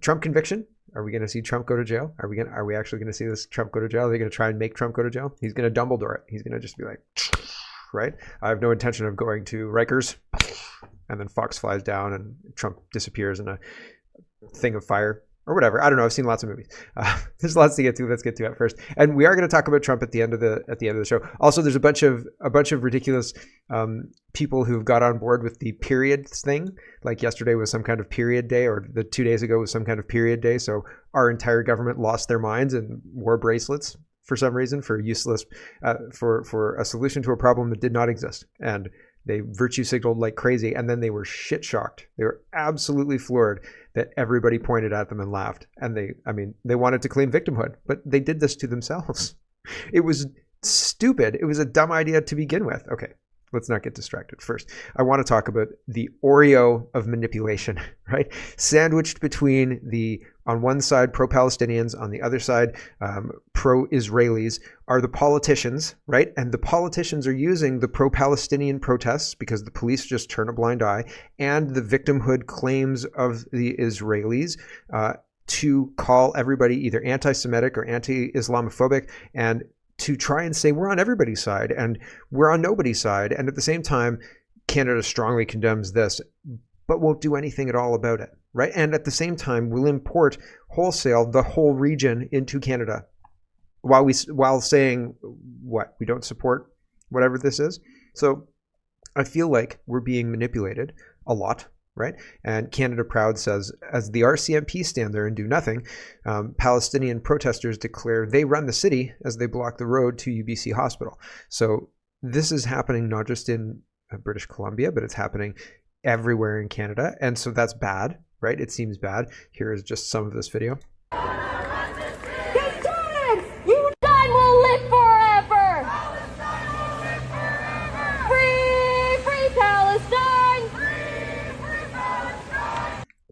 Trump conviction. Are we going to see Trump go to jail? Are we actually going to see this Trump go to jail? Are they going to try and make Trump go to jail? He's going to Dumbledore it. He's going to just be like, right? I have no intention of going to Rikers. And then Fox flies down and Trump disappears in a thing of fire or whatever. I don't know. I've seen lots of movies. There's lots to get to. Let's get to it first. And we are going to talk about Trump at the end of the show. Also, there's a bunch of ridiculous people who've got on board with the periods thing. Like yesterday was some kind of period day, or the 2 days ago was some kind of period day. So our entire government lost their minds and wore bracelets for some reason for useless for a solution to a problem that did not exist. And they virtue signaled like crazy, and then they were shit shocked. They were absolutely floored that everybody pointed at them and laughed. And they wanted to claim victimhood, but they did this to themselves. It was stupid. It was a dumb idea to begin with. Okay, let's not get distracted. First, I want to talk about the Oreo of manipulation, right? Sandwiched between on one side, pro-Palestinians, on the other side, pro-Israelis, are the politicians, right? And the politicians are using the pro-Palestinian protests because the police just turn a blind eye, and the victimhood claims of the Israelis to call everybody either anti-Semitic or anti-Islamophobic, and to try and say we're on everybody's side and we're on nobody's side. And at the same time, Canada strongly condemns this, but won't do anything at all about it, right? And at the same time, we'll import wholesale the whole region into Canada while saying what? We don't support whatever this is. So I feel like we're being manipulated a lot, right? And Canada Proud says, as the RCMP stand there and do nothing, Palestinian protesters declare they run the city as they block the road to UBC Hospital. So this is happening not just in British Columbia, but it's happening everywhere in Canada. And so that's bad, right? It seems bad. Here is just some of this video.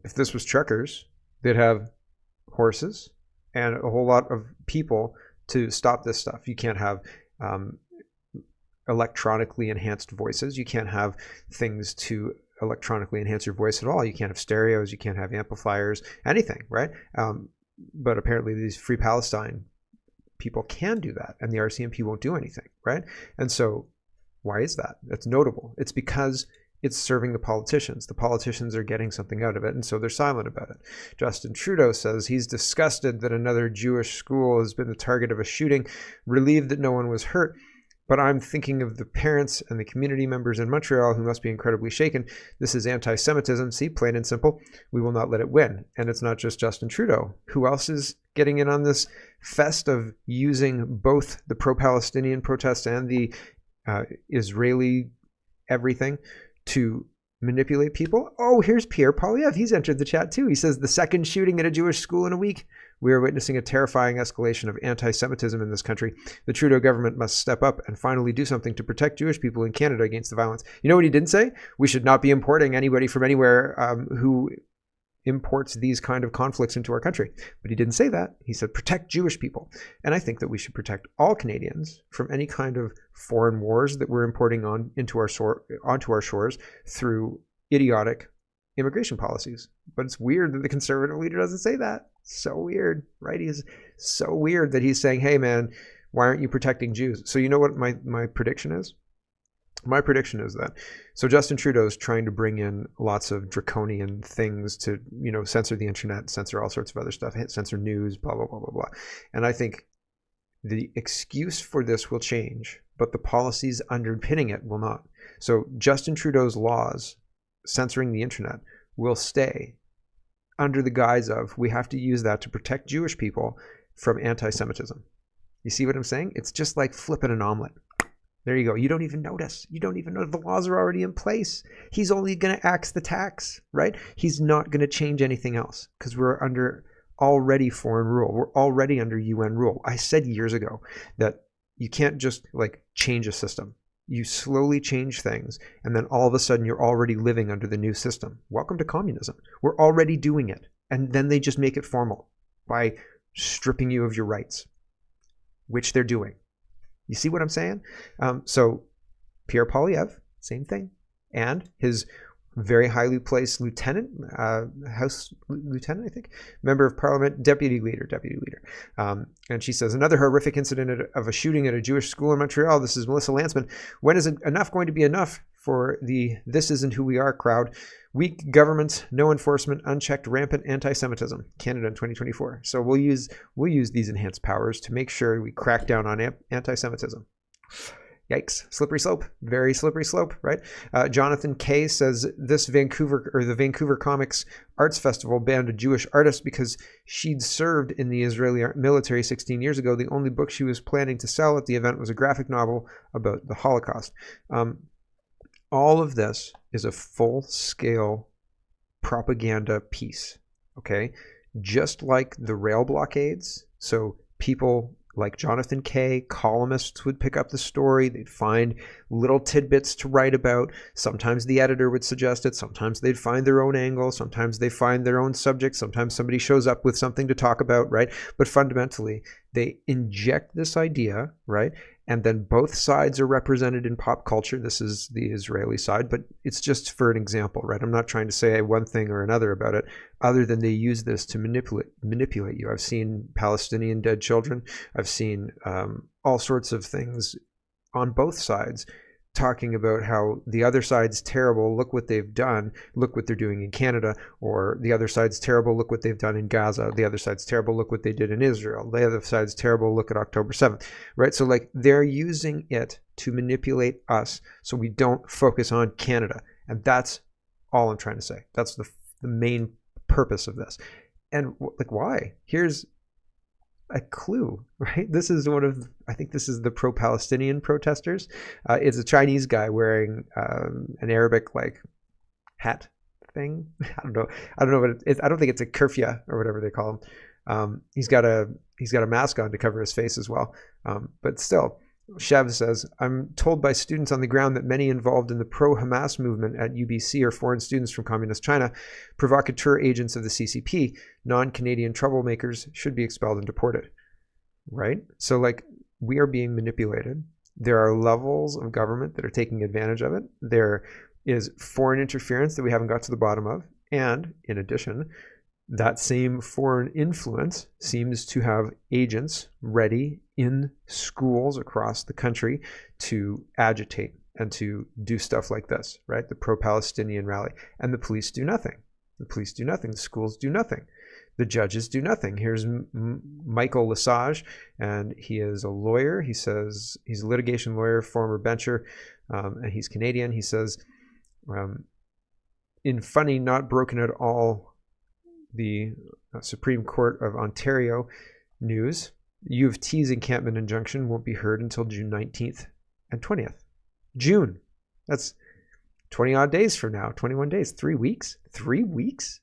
If this was truckers, they'd have horses and a whole lot of people to stop this stuff. You can't have electronically enhanced voices. You can't have things to electronically enhance your voice at all. You can't have stereos. You can't have amplifiers, anything, right? But apparently these Free Palestine people can do that, and the RCMP won't do anything, right? And so why is that? That's notable. It's because it's serving the politicians. The politicians are getting something out of it, and so they're silent about it. Justin Trudeau says he's disgusted that another Jewish school has been the target of a shooting, relieved that no one was hurt. But I'm thinking of the parents and the community members in Montreal who must be incredibly shaken. This is anti-Semitism. See, plain and simple. We will not let it win. And it's not just Justin Trudeau. Who else is getting in on this fest of using both the pro-Palestinian protests and the Israeli everything to manipulate people? Oh, here's Pierre Poilievre. He's entered the chat too. He says, the second shooting at a Jewish school in a week. We are witnessing a terrifying escalation of anti-Semitism in this country. The Trudeau government must step up and finally do something to protect Jewish people in Canada against the violence. You know what he didn't say? We should not be importing anybody from anywhere who imports these kind of conflicts into our country. But he didn't say that. He said protect Jewish people. And I think that we should protect all Canadians from any kind of foreign wars that we're importing onto our shores through idiotic immigration policies. But it's weird that the Conservative leader doesn't say that. So weird, right? He's so weird that he's saying, hey man, why aren't you protecting Jews? So you know what my prediction is? My prediction is that, so Justin Trudeau is trying to bring in lots of draconian things to, censor the internet, censor all sorts of other stuff, censor news, blah, blah, blah, blah, blah. And I think the excuse for this will change, but the policies underpinning it will not. So Justin Trudeau's laws censoring the internet will stay under the guise of, we have to use that to protect Jewish people from anti-Semitism. You see what I'm saying? It's just like flipping an omelet. There you go. You don't even notice. You don't even know the laws are already in place. He's only going to axe the tax, right? He's not going to change anything else because we're under already foreign rule. We're already under UN rule. I said years ago that you can't just change a system. You slowly change things, and then all of a sudden you're already living under the new system. Welcome to communism. We're already doing it. And then they just make it formal by stripping you of your rights, which they're doing. You see what I'm saying? So Pierre Poilievre, same thing. And his very highly placed lieutenant, House lieutenant, I think, member of parliament, deputy leader. And she says, another horrific incident of a shooting at a Jewish school in Montreal. This is Melissa Lantzman. When is enough going to be enough for the "this isn't who we are" crowd? Weak governments, no enforcement, unchecked, rampant anti-Semitism. Canada in 2024. So we'll use these enhanced powers to make sure we crack down on anti-Semitism. Yikes. Slippery slope. Very slippery slope, right? Jonathan Kay says the Vancouver Comics Arts Festival banned a Jewish artist because she'd served in the Israeli military 16 years ago. The only book she was planning to sell at the event was a graphic novel about the Holocaust. All of this is a full-scale propaganda piece, okay? Just like the rail blockades. So people like Jonathan Kay, columnists would pick up the story. They'd find little tidbits to write about. Sometimes the editor would suggest it. Sometimes they'd find their own angle. Sometimes they find their own subject. Sometimes somebody shows up with something to talk about, right? But fundamentally, they inject this idea, right? And then both sides are represented in pop culture. This is the Israeli side, but it's just for an example, right? I'm not trying to say one thing or another about it, other than they use this to manipulate you. I've seen Palestinian dead children. I've seen all sorts of things on both sides talking about how the other side's terrible, look what they've done, look what they're doing in Canada, or the other side's terrible, look what they've done in Gaza, the other side's terrible, look what they did in Israel, the other side's terrible, look at October 7th, right? So like they're using it to manipulate us so we don't focus on Canada. And that's all I'm trying to say. That's the main purpose of this. And like, why? Here's a clue, right? I think this is the pro-Palestinian protesters. It's a Chinese guy wearing an Arabic like hat thing. I don't know what it is. I don't think it's a kufia or whatever they call him. He's got a mask on to cover his face as well. But still, Chev says, I'm told by students on the ground that many involved in the pro-Hamas movement at UBC are foreign students from communist China, provocateur agents of the CCP, non-Canadian troublemakers should be expelled and deported. Right? So like we are being manipulated. There are levels of government that are taking advantage of it. There is foreign interference that we haven't got to the bottom of. And in addition, that same foreign influence seems to have agents ready in schools across the country to agitate and to do stuff like this, right? The pro-Palestinian rally. And the police do nothing. The police do nothing. The schools do nothing. The judges do nothing. Here's Michael Lesage, and he is a lawyer. He says he's a litigation lawyer, former bencher, and he's Canadian. He says, in funny, not broken at all, the Supreme Court of Ontario news, U of T's encampment injunction won't be heard until June 19th and 20th. June. That's 20 odd days from now. 21 days. 3 weeks. 3 weeks?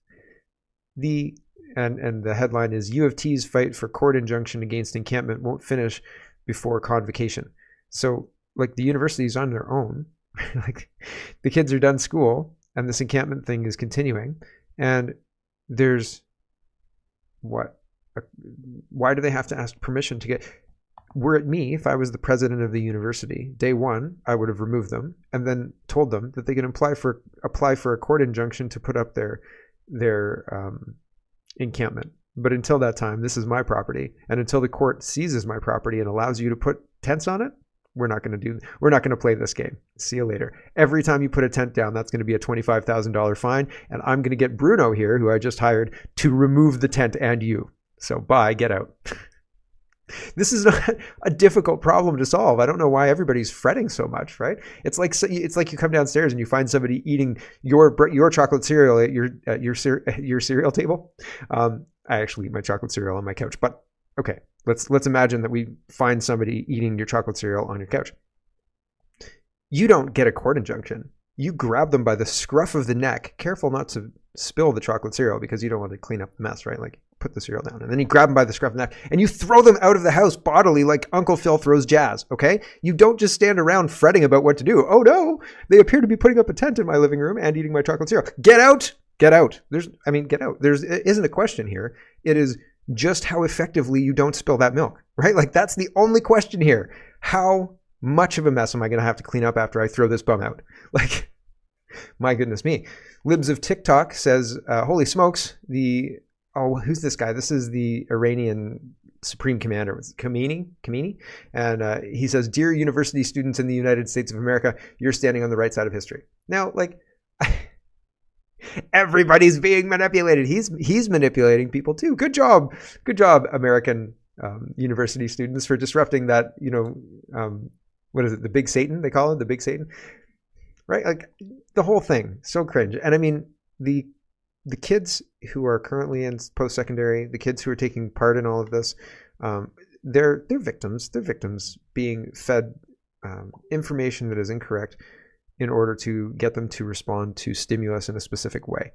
And the headline is U of T's fight for court injunction against encampment won't finish before convocation. So like the university's on their own. Like the kids are done school and this encampment thing is continuing. And there's why do they have to ask permission to get? Were it me, if I was the president of the university, day one, I would have removed them and then told them that they can apply for a court injunction to put up their encampment. But until that time, this is my property, and until the court seizes my property and allows you to put tents on it, we're not going to play this game. See you later. Every time you put a tent down, that's going to be a $25,000 fine. And I'm going to get Bruno here, who I just hired, to remove the tent and you. So bye, get out. This is not a difficult problem to solve. I don't know why everybody's fretting so much, right? It's like you come downstairs and you find somebody eating your chocolate cereal at your cereal table. I actually eat my chocolate cereal on my couch, but okay. Let's imagine that we find somebody eating your chocolate cereal on your couch. You don't get a court injunction. You grab them by the scruff of the neck, careful not to spill the chocolate cereal because you don't want to clean up the mess, right? Like put the cereal down. And then you grab them by the scruff of the neck and you throw them out of the house bodily like Uncle Phil throws jazz, okay? You don't just stand around fretting about what to do. Oh no, they appear to be putting up a tent in my living room and eating my chocolate cereal. Get out! Get out. Get out. It isn't a question here. It is just how effectively you don't spill that milk, right? Like that's the only question here. How much of a mess am I going to have to clean up after I throw this bum out? Like My goodness me. Libs of TikTok says, holy smokes, who's this guy? This is the Iranian Supreme Commander, Khamenei. And he says, dear university students in the United States of America, you're standing on the right side of history. Now, like, everybody's being manipulated. He's manipulating people too. Good job, American university students, for disrupting that. What is it? The big Satan, they call it, the big Satan, right? Like the whole thing, so cringe. And I mean, the kids who are currently in post-secondary, the kids who are taking part in all of this, they're victims. They're victims being fed information that is incorrect in order to get them to respond to stimulus in a specific way.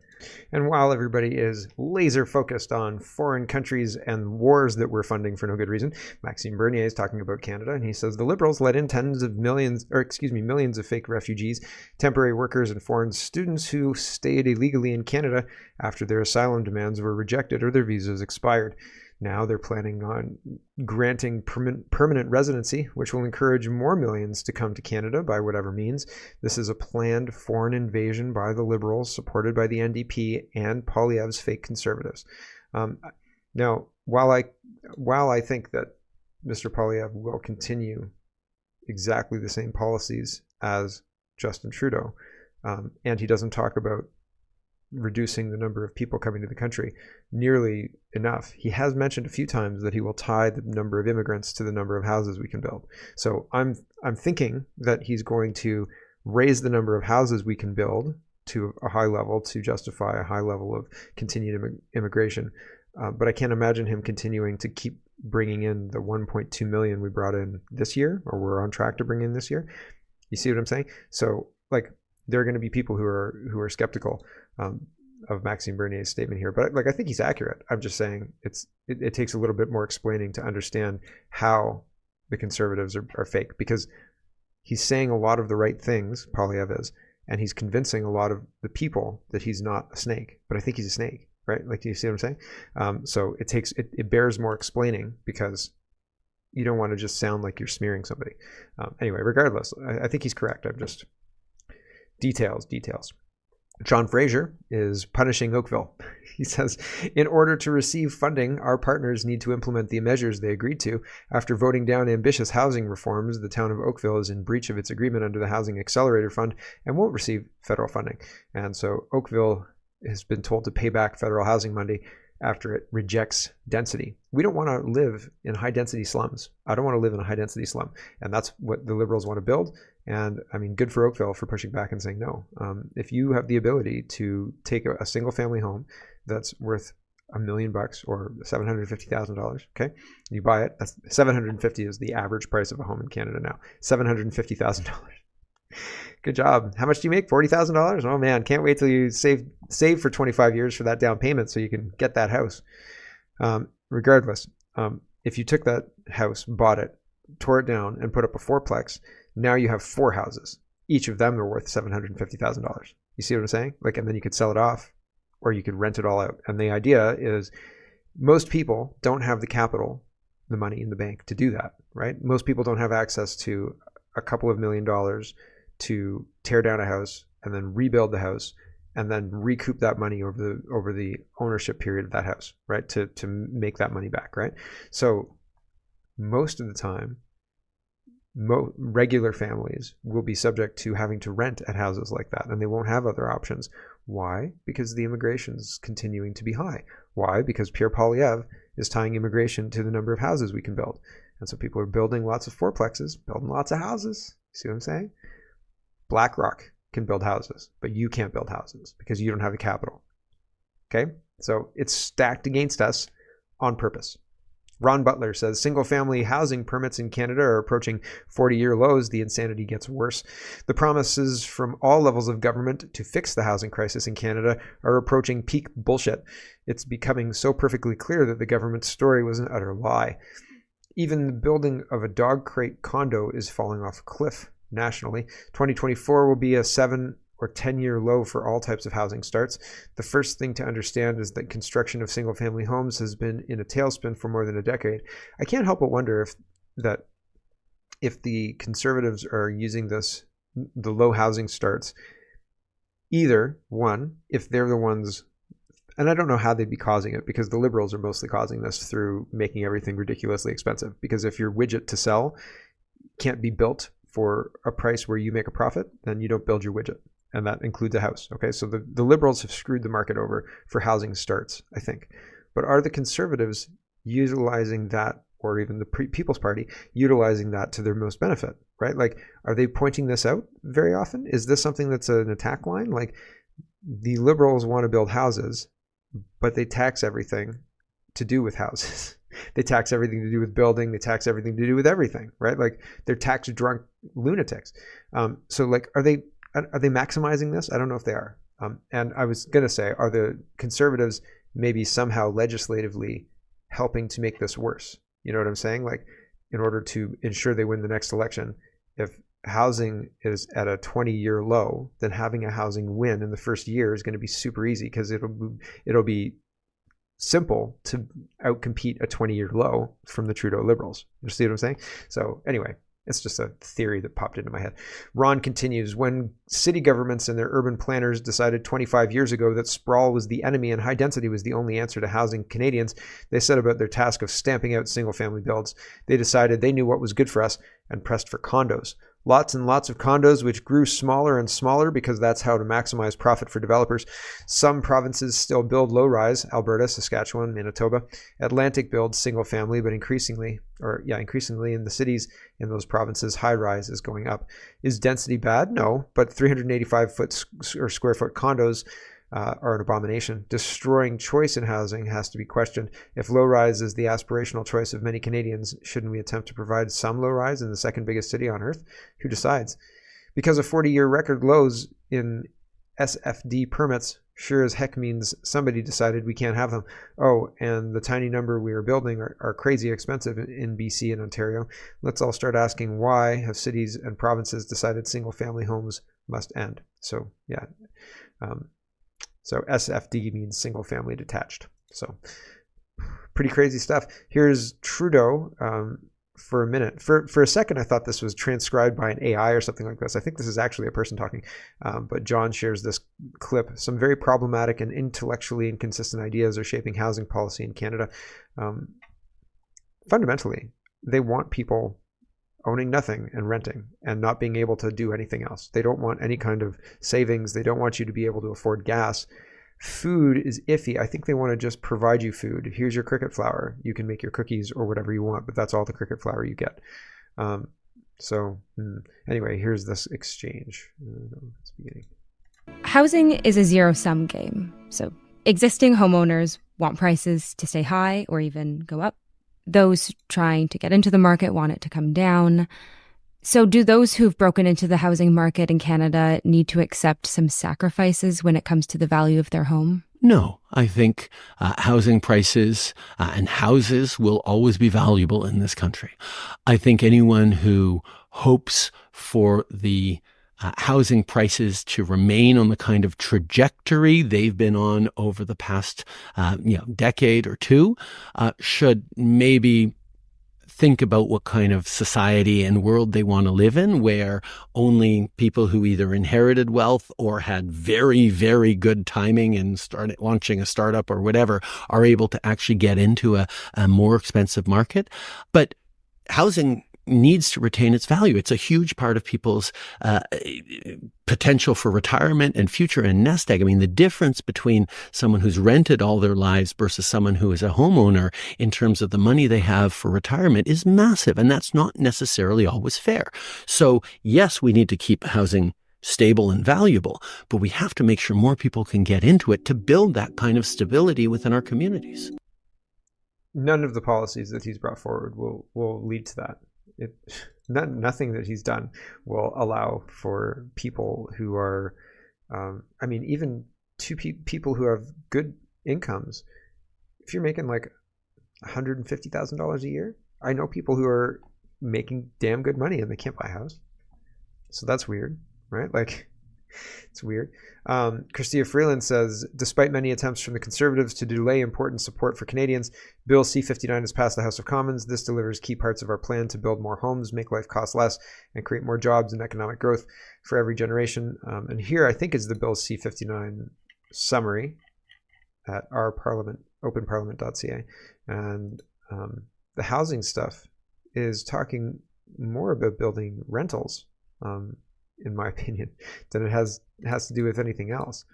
And while everybody is laser focused on foreign countries and wars that we're funding for no good reason, Maxime Bernier is talking about Canada, and he says the Liberals let in millions of fake refugees, temporary workers, and foreign students who stayed illegally in Canada after their asylum demands were rejected or their visas expired. Now they're planning on granting permanent residency, which will encourage more millions to come to Canada by whatever means. This is a planned foreign invasion by the Liberals, supported by the NDP and Poilievre's fake Conservatives. Now, while I think that Mr. Poilievre will continue exactly the same policies as Justin Trudeau, and he doesn't talk about reducing the number of people coming to the country nearly enough. He has mentioned a few times that he will tie the number of immigrants to the number of houses we can build. So I'm thinking that he's going to raise the number of houses we can build to a high level to justify a high level of continued immigration. But I can't imagine him continuing to keep bringing in the 1.2 million we brought in this year, or we're on track to bring in this year. You see what I'm saying? So like, there are going to be people who are skeptical of Maxime Bernier's statement here, but like, I think he's accurate. I'm just saying it takes a little bit more explaining to understand how the Conservatives are fake, because he's saying a lot of the right things, Poilievre is, and he's convincing a lot of the people that he's not a snake, but I think he's a snake, right? Like, do you see what I'm saying? So it bears more explaining, because you don't want to just sound like you're smearing somebody. Anyway, regardless, I think he's correct. I'm just details. John Fraser is punishing Oakville. He says, in order to receive funding, our partners need to implement the measures they agreed to. After voting down ambitious housing reforms, the town of Oakville is in breach of its agreement under the Housing Accelerator Fund and won't receive federal funding. And so Oakville has been told to pay back federal housing money after it rejects density. We don't want to live in high density slums. I don't want to live in a high density slum. And that's what the Liberals want to build. And I mean, good for Oakville for pushing back and saying no. If you have the ability to take a single family home that's worth $1 million or $750,000, okay, you buy it. That's $750 is the average price of a home in Canada now. $750,000. Good job. How much do you make? $40,000? Oh man, can't wait till you save for 25 years for that down payment so you can get that house. Regardless, if you took that house, bought it, tore it down, and put up a fourplex, now you have 4 houses. Each of them are worth $750,000. You see what I'm saying? Like, and then you could sell it off, or you could rent it all out. And the idea is, most people don't have the capital, the money in the bank to do that, right? Most people don't have access to a couple of $1 million to tear down a house and then rebuild the house and then recoup that money over the ownership period of that house, right? To make that money back, right? So most of the time, regular families will be subject to having to rent at houses like that, and they won't have other options. Why? Because the immigration is continuing to be high. Why? Because Pierre Poilievre is tying immigration to the number of houses we can build. And so people are building lots of fourplexes, building lots of houses. See what I'm saying? BlackRock can build houses, but you can't build houses because you don't have the capital. Okay? So it's stacked against us on purpose. Ron Butler says, single-family housing permits in Canada are approaching 40-year lows. The insanity gets worse. The promises from all levels of government to fix the housing crisis in Canada are approaching peak bullshit. It's becoming so perfectly clear that the government's story was an utter lie. Even the building of a dog crate condo is falling off a cliff nationally. 2024 will be a 7 or 10-year low for all types of housing starts. The first thing to understand is that construction of single-family homes has been in a tailspin for more than a decade. I can't help but wonder if the Conservatives are using the low housing starts either one, if they're the ones, and I don't know how they'd be causing it, because the liberals are mostly causing this through making everything ridiculously expensive. Because if your widget to sell can't be built for a price where you make a profit, then you don't build your widget. And that includes a house. Okay, so the liberals have screwed the market over for housing starts, I think. But are the conservatives utilizing that, or even the People's Party utilizing that to their most benefit, right? Like, are they pointing this out very often? Is this something that's an attack line? Like, the liberals want to build houses, but they tax everything to do with houses. They tax everything to do with building. They tax everything to do with everything, right? Like, they're tax drunk lunatics. So like, are they maximizing this? I don't know if they are. And I was going to say, are the conservatives maybe somehow legislatively helping to make this worse? You know what I'm saying? Like, in order to ensure they win the next election, if housing is at a 20-year low, then having a housing win in the first year is going to be super easy, because it'll be simple to outcompete a 20-year low from the Trudeau Liberals. You see what I'm saying? So anyway, it's just a theory that popped into my head. Ron continues, when city governments and their urban planners decided 25 years ago that sprawl was the enemy and high density was the only answer to housing Canadians, they set about their task of stamping out single-family builds. They decided they knew what was good for us and pressed for condos. Lots and lots of condos, which grew smaller and smaller because that's how to maximize profit for developers. Some provinces still build low-rise, Alberta, Saskatchewan, Manitoba. Atlantic builds single-family, but increasingly in the cities in those provinces, high-rise is going up. Is density bad? No, but 385 foot or square foot condos are an abomination. Destroying choice in housing has to be questioned. If low-rise is the aspirational choice of many Canadians, shouldn't we attempt to provide some low-rise in the second biggest city on earth? Who decides? Because of 40-year record lows in SFD permits, sure as heck means somebody decided we can't have them. Oh, and the tiny number we are building are crazy expensive in BC and Ontario. Let's all start asking, why have cities and provinces decided single-family homes must end? So, yeah. So SFD means single family detached. So pretty crazy stuff. Here's Trudeau for a minute. For a second, I thought this was transcribed by an AI or something like this. I think this is actually a person talking. But John shares this clip. Some very problematic and intellectually inconsistent ideas are shaping housing policy in Canada. Fundamentally, they want people owning nothing and renting and not being able to do anything else. They don't want any kind of savings. They don't want you to be able to afford gas. Food is iffy. I think they want to just provide you food. Here's your cricket flour. You can make your cookies or whatever you want, but that's all the cricket flour you get. Anyway, here's this exchange. It's beginning. Housing is a zero-sum game. So existing homeowners want prices to stay high or even go up. Those trying to get into the market want it to come down. So do those who've broken into the housing market in Canada need to accept some sacrifices when it comes to the value of their home? No, I think housing prices and houses will always be valuable in this country. I think anyone who hopes for the housing prices to remain on the kind of trajectory they've been on over the past decade or two should maybe think about what kind of society and world they want to live in, where only people who either inherited wealth or had very, very good timing and started launching a startup or whatever are able to actually get into a more expensive market. But housing needs to retain its value. It's a huge part of people's potential for retirement and future and nest egg. I mean, the difference between someone who's rented all their lives versus someone who is a homeowner in terms of the money they have for retirement is massive. And that's not necessarily always fair. So yes, we need to keep housing stable and valuable, but we have to make sure more people can get into it to build that kind of stability within our communities. None of the policies that he's brought forward will lead to that. Nothing that he's done will allow for people who are, even people who have good incomes. If you're making like $150,000 a year, I know people who are making damn good money and they can't buy a house. So that's weird, right? Like, It's weird. Christia Freeland says, despite many attempts from the Conservatives to delay important support for Canadians, Bill C-59 has passed the House of Commons. This delivers key parts of our plan to build more homes, make life cost less, and create more jobs and economic growth for every generation. And here, I think, is the Bill C-59 summary at our parliament, openparliament.ca. And the housing stuff is talking more about building rentals, in my opinion, than it has to do with anything else.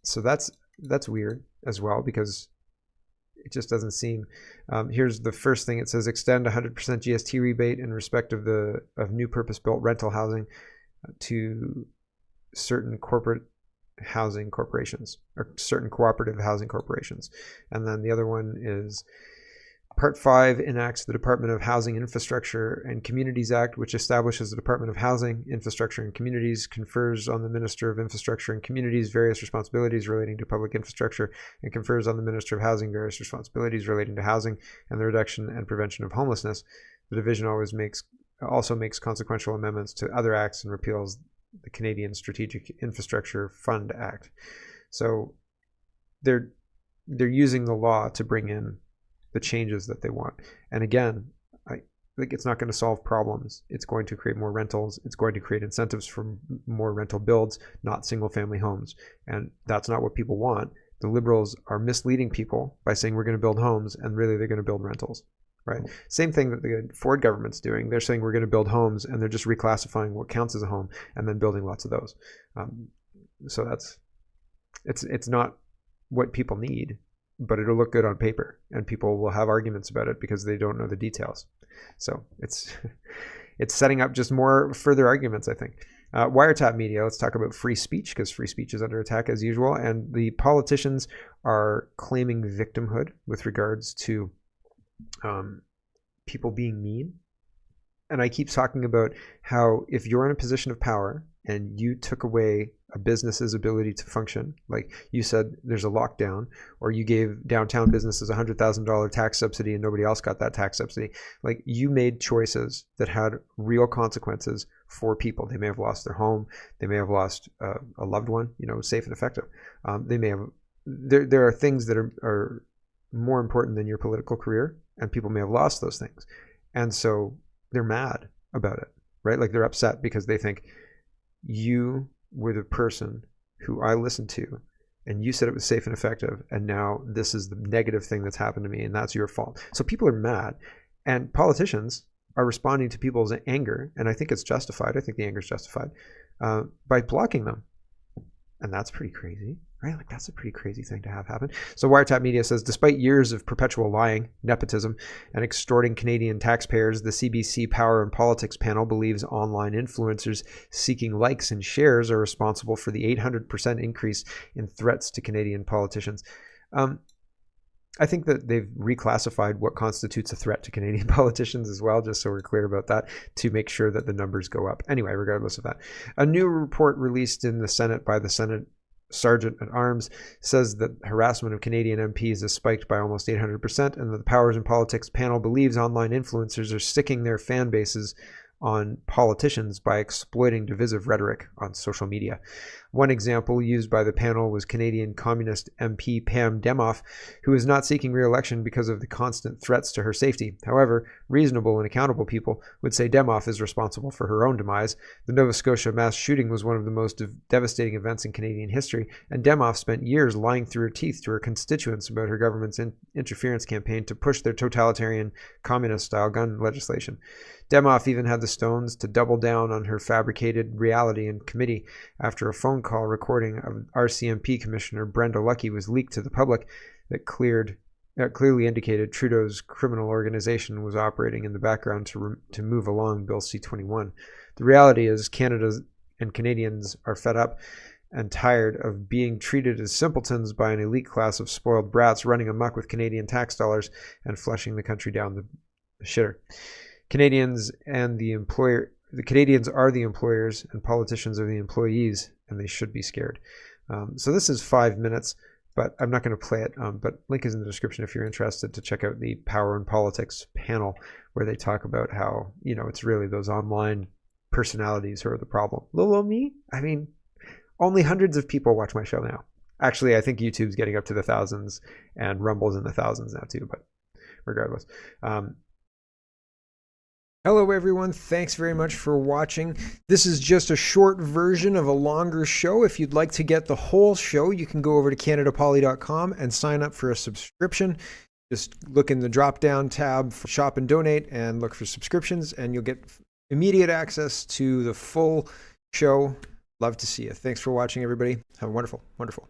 So that's weird as well, because it just doesn't seem. Here's the first thing. It says extend 100% GST rebate in respect of new purpose-built rental housing to certain corporate housing corporations or certain cooperative housing corporations. And then the other one is Part 5 enacts the Department of Housing, Infrastructure and Communities Act, which establishes the Department of Housing, Infrastructure and Communities, confers on the Minister of Infrastructure and Communities various responsibilities relating to public infrastructure, and confers on the Minister of Housing various responsibilities relating to housing and the reduction and prevention of homelessness. The division also makes consequential amendments to other acts and repeals the Canadian Strategic Infrastructure Fund Act. So they're using the law to bring in the changes that they want. And again, I think it's not going to solve problems. It's going to create more rentals. It's going to create incentives for more rental builds, not single family homes. And that's not what people want. The Liberals are misleading people by saying we're going to build homes, and really they're going to build rentals, right? Same thing that the Ford government's doing. They're saying we're going to build homes, and they're just reclassifying what counts as a home and then building lots of those. So it's not what people need, but it'll look good on paper, and people will have arguments about it because they don't know the details. So it's setting up just more further arguments, I think. Wiretap media, let's talk about free speech, because free speech is under attack as usual, and the politicians are claiming victimhood with regards to people being mean. And I keep talking about how if you're in a position of power and you took away a business's ability to function, like you said, there's a lockdown, or you gave downtown businesses a $100,000 tax subsidy and nobody else got that tax subsidy. Like, you made choices that had real consequences for people. They may have lost their home. They may have lost a loved one, safe and effective. They may have, there are things that are more important than your political career, and people may have lost those things. And so they're mad about it, right? Like, they're upset because they think you were the person who I listened to, and you said it was safe and effective, and now this is the negative thing that's happened to me, and that's your fault. So people are mad, and politicians are responding to people's anger, and I think it's justified. I think the anger is justified, by blocking them. And that's pretty crazy, right? Like, that's a pretty crazy thing to have happen. So Wiretap Media says, despite years of perpetual lying, nepotism, and extorting Canadian taxpayers, the CBC Power and Politics panel believes online influencers seeking likes and shares are responsible for the 800% increase in threats to Canadian politicians. I think that they've reclassified what constitutes a threat to Canadian politicians as well, just so we're clear about that, to make sure that the numbers go up. Anyway, regardless of that, a new report released in the Senate by the Senate Sergeant at Arms says that harassment of Canadian MPs has spiked by almost 800%, and that the Powers and Politics panel believes online influencers are sticking their fan bases on politicians by exploiting divisive rhetoric on social media. One example used by the panel was Canadian Communist MP Pam Demoff, who is not seeking re-election because of the constant threats to her safety. However, reasonable and accountable people would say Demoff is responsible for her own demise. The Nova Scotia mass shooting was one of the most devastating events in Canadian history, and Demoff spent years lying through her teeth to her constituents about her government's interference campaign to push their totalitarian communist-style gun legislation. Demoff even had the stones to double down on her fabricated reality in committee after a phone call recording of RCMP Commissioner Brenda Lucki was leaked to the public that clearly indicated Trudeau's criminal organization was operating in the background to move along Bill C-21. The reality is Canada and Canadians are fed up and tired of being treated as simpletons by an elite class of spoiled brats running amok with Canadian tax dollars and flushing the country down the shitter. Canadians are the employers, and politicians are the employees, and they should be scared. So this is 5 minutes, but I'm not going to play it. But link is in the description if you're interested to check out the Power and Politics panel, where they talk about how, it's really those online personalities who are the problem. Little old me? I mean, Only hundreds of people watch my show now. Actually, I think YouTube's getting up to the thousands and Rumble's in the thousands now too, but regardless. Hello, everyone. Thanks very much for watching. This is just a short version of a longer show. If you'd like to get the whole show, you can go over to CanadaPoly.com and sign up for a subscription. Just look in the drop-down tab for Shop and Donate and look for subscriptions, and you'll get immediate access to the full show. Love to see you. Thanks for watching, everybody. Have a wonderful, wonderful